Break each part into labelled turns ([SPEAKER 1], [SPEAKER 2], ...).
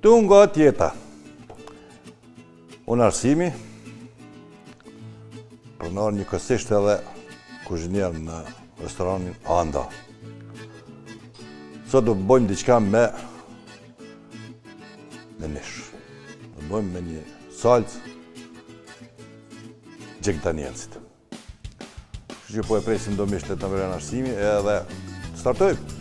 [SPEAKER 1] Tu nga tjeta. Unë Arsimi, pronar njëkohësisht edhe kuzhinier në restoranin Anda. Sot do bëjmë diçka me mish. Do bëjmë me një salcë Jack Danielsit. Kështu që po e presim do mish të mërën Arsimi edhe startojmë.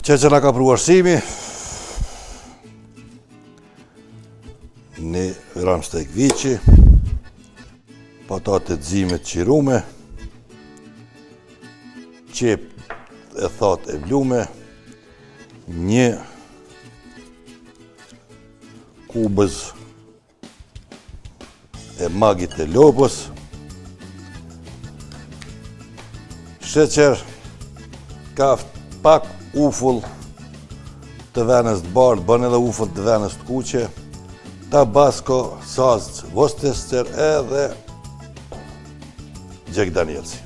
[SPEAKER 1] Që nga ka pru Arsimi, një gram stek vici, patate t'zime qirume, qep e that e vlume, një kubëz e magit e lopës, sheqer, kaft, pak ufull të venës të bardhë, bën edhe ufull të venës të kuqe, tabasco, salcë Worcester edhe Jack Danielsi.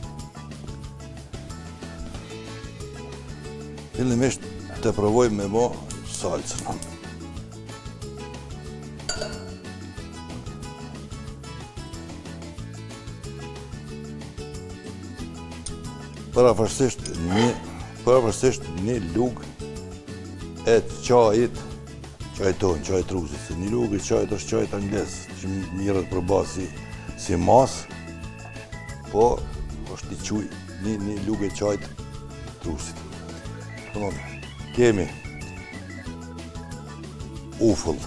[SPEAKER 1] Fillimisht të provojmë me mo salcën. Përvërsisht një lugë e qajit, qaj tonë, qaj trusit, se një lugë i qajit është qajit angles, që mirët përbasë si masë, po është i quj një lugë e qajit trusit. Kemi ufull,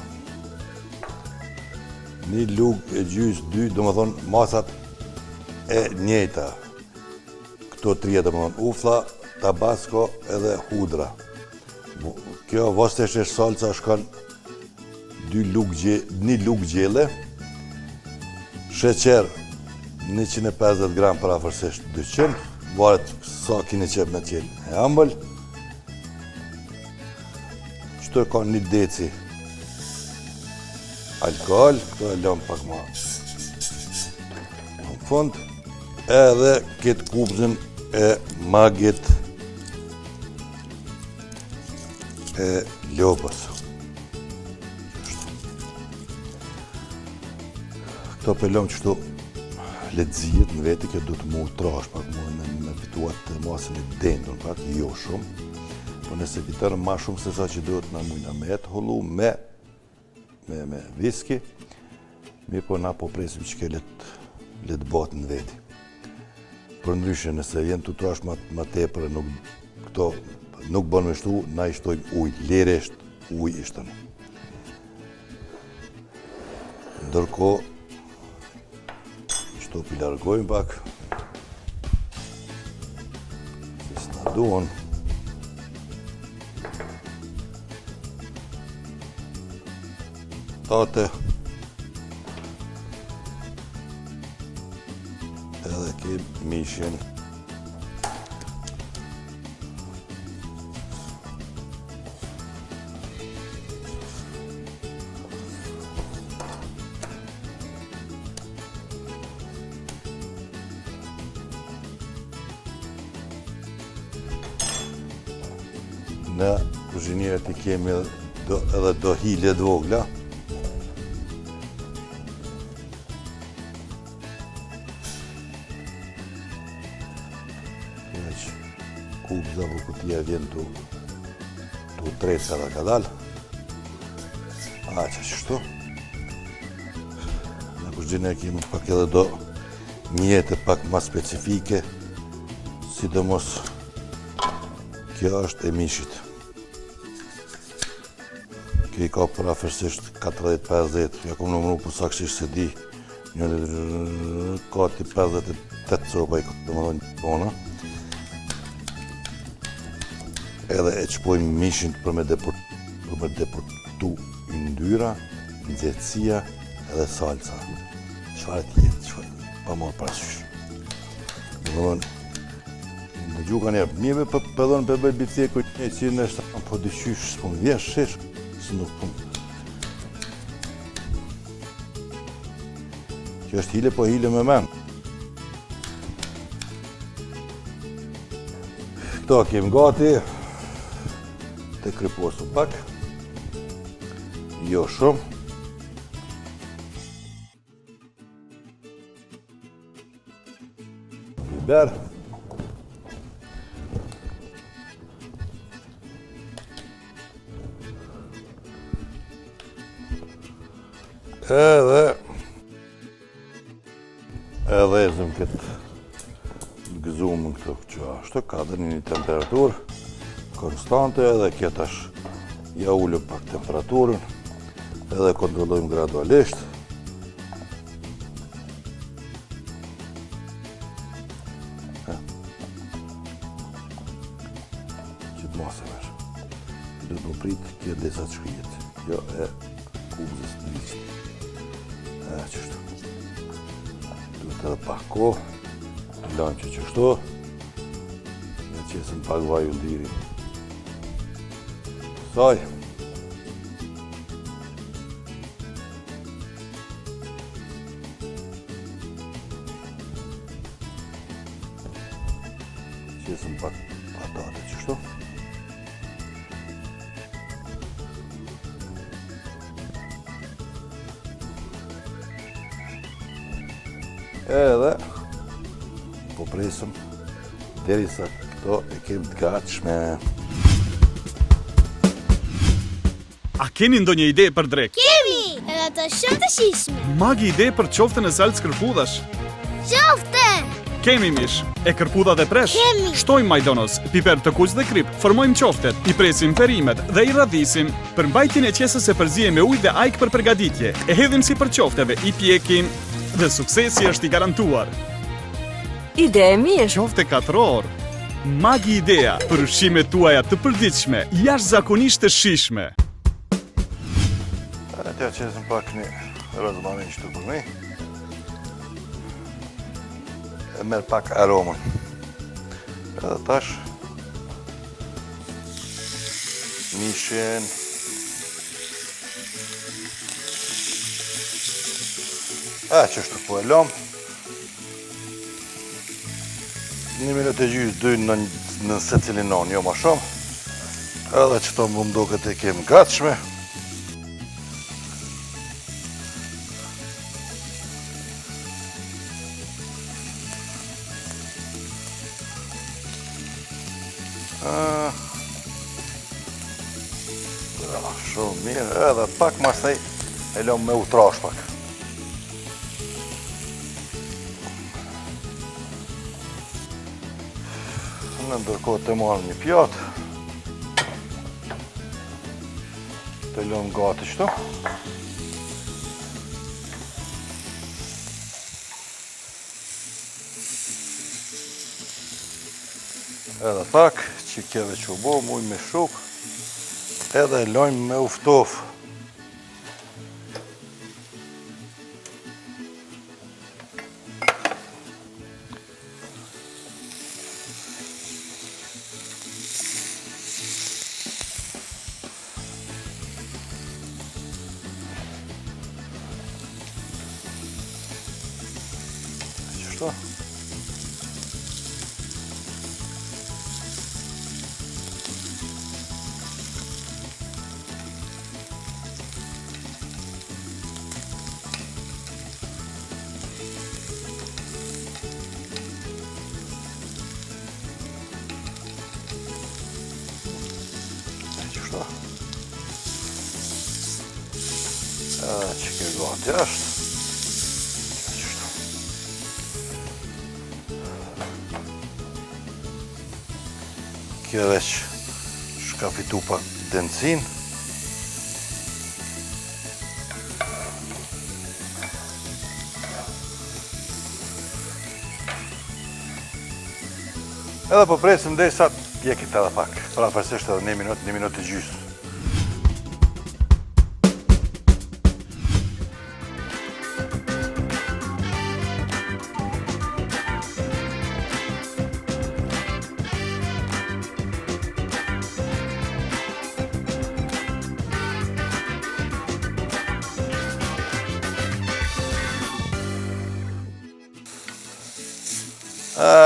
[SPEAKER 1] një lugë e gjysë, dy, do më thonë masat e njejta, këto trije do më thonë ufla, tabasco edhe hudra. Kjo Worcestershire salca shkon një lugë gjele, sheqer 150 gram parafërsisht 200, varet sa kini qep me qenë e ambël. Qëto ka një deci alkohol, këto e lëm pak ma në fund, edhe këtë kubzën e magit e lopës. Këto pëllom qështu letëzijet në veti, kjo du të mu trash pak me fituat të masën e dendun pak, jo shumë. Po nëse fitërë ma shumë se sa që duhet na mujna me të hollu me viski, mi po na po presim që ke letë batë në veti. Për ndryshe, nëse vjen të trash ma tepër, nuk bën me shtu, na i shtojmë uj, lirisht uj ishtën. Ndërko, shto pi largojmë pak, se s'na duon. Tate, edhe ke mishin. Në kuzhinierët i kemi edhe do hile dvogla. Kubza për kutia vjen të treca dhe ka dal. Që qështu. Në kuzhinierë kemi pak edhe do mjete pak ma specifike, sidomos kjo është e mishit. Kjo I ka për afërsisht 40-50, ja kom numru për saksisht se di, ka ti 58 copa I ka të më dhënë tona. Edhe e qpojmë mishin për me deportu yndyra, nxehtësia edhe salsa. Çfarë tjetë, pa marrë parasysh. Në gjuka njerë, mjeve përdojnë për bëjt bifteku një që në është po dyqysh, s'pun vjen shish, së nuk pun. Kjo është hile po hile me men. Këta kem gati, të kryposu pak, jo shumë. Biber. Edhe zëm këtë gëzumën këto që ashtë, ka dhe një temperaturë konstante edhe këtë është ja ullë pak temperaturën edhe kontrollojmë gradualisht. Qëtë masë e vërë. Dhe të më pritë kjo desa të shkrijet, jo e kubzës të listë. Qështu. Duhet edhe pak kohë, lanë që qështu, në qesëm pak vaj ulliri. Saj. Qesëm pak patate qështu. Edhe po presëm derisa këto e kem të gatshme.
[SPEAKER 2] A keni ndonjë ide për drek?
[SPEAKER 3] Kemi! Edhe të shumë të shishme.
[SPEAKER 2] Magi ide për qoftën e salcë kërpudhash?
[SPEAKER 3] Qofte!
[SPEAKER 2] Kemi mish. E kërpudha dhe presh?
[SPEAKER 3] Kemi.
[SPEAKER 2] Shtojmë majdonos, piper të kuq dhe krip, formojmë qoftet, I presim perimet dhe I radhisim. Për mbajtjen e qesës e përzihem me ujë dhe ajk për përgatitje. E hedhim si për qofteve, I pjekim dhe suksesi është I garantuar.
[SPEAKER 4] Ide e mirë.
[SPEAKER 2] Qofte katror. Magi idea për ushqimet tuaja të përditshme, jashtëzakonisht të shishme.
[SPEAKER 1] Atja qesëm pak një rozmarin qëtu për mi. E merë pak aromën. Edhe tash mishin. Qështu po e lom. 1 minutë e gjysë, 2 në secilin non, jo ma shumë. Edhe qëto më mdoket e kem gatshme. Shumë mirë, edhe pak masaj e lom me utrash pak. Në ndërkohë të marrë një pjatë. Të lom gati qëto. Edhe pak, që kjeve që bo, muj me shuk. Edhe lojmë me uftof. Qështu? Që ke gati është. Kjo veç shka fitu pak denzin. Edhe po presim derisa pjekit edhe pak. Pra përsisht edhe 1 minutë e gjysmë.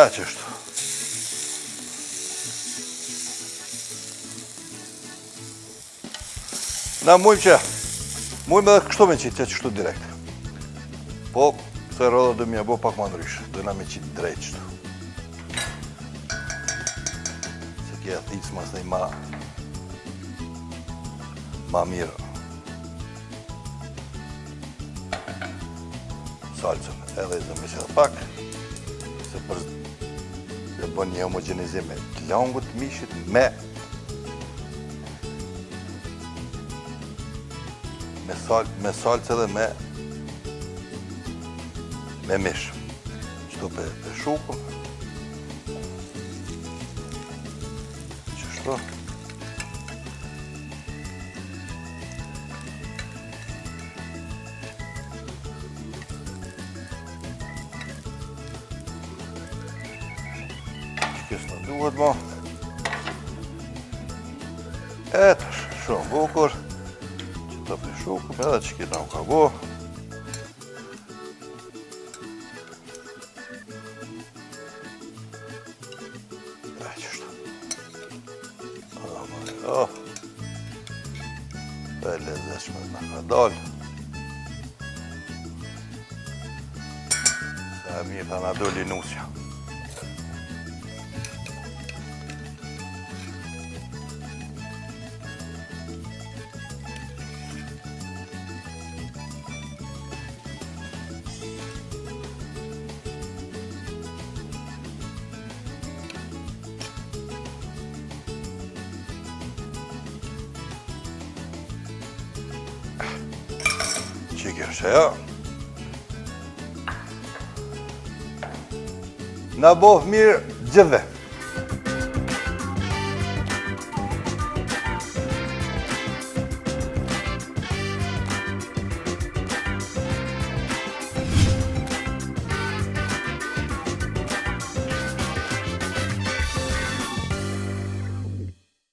[SPEAKER 1] Qështu. Na mujmë edhe kështu me qitë qështu direkt. Po, se rrëdhe dhe mja bo pak ma ndryshë, dhe na me qitë drejt qështu. Se kja thicë mas nej ma mirë. Salcën edhe i zëmë që dhe pak. Se për dhe bën një homogenizim të langut të mishit me salcë edhe me mish. Qëto për shukën. Qështu. Kësë në duhet ma. Etë shumë bukur. Që të për shukëm edhe që kita u ka bo. Qështu. Për e lezeshme në ka dalë. Se e mirë të nga doli nusja. Qikër që ja. Na boh mirë gjithve.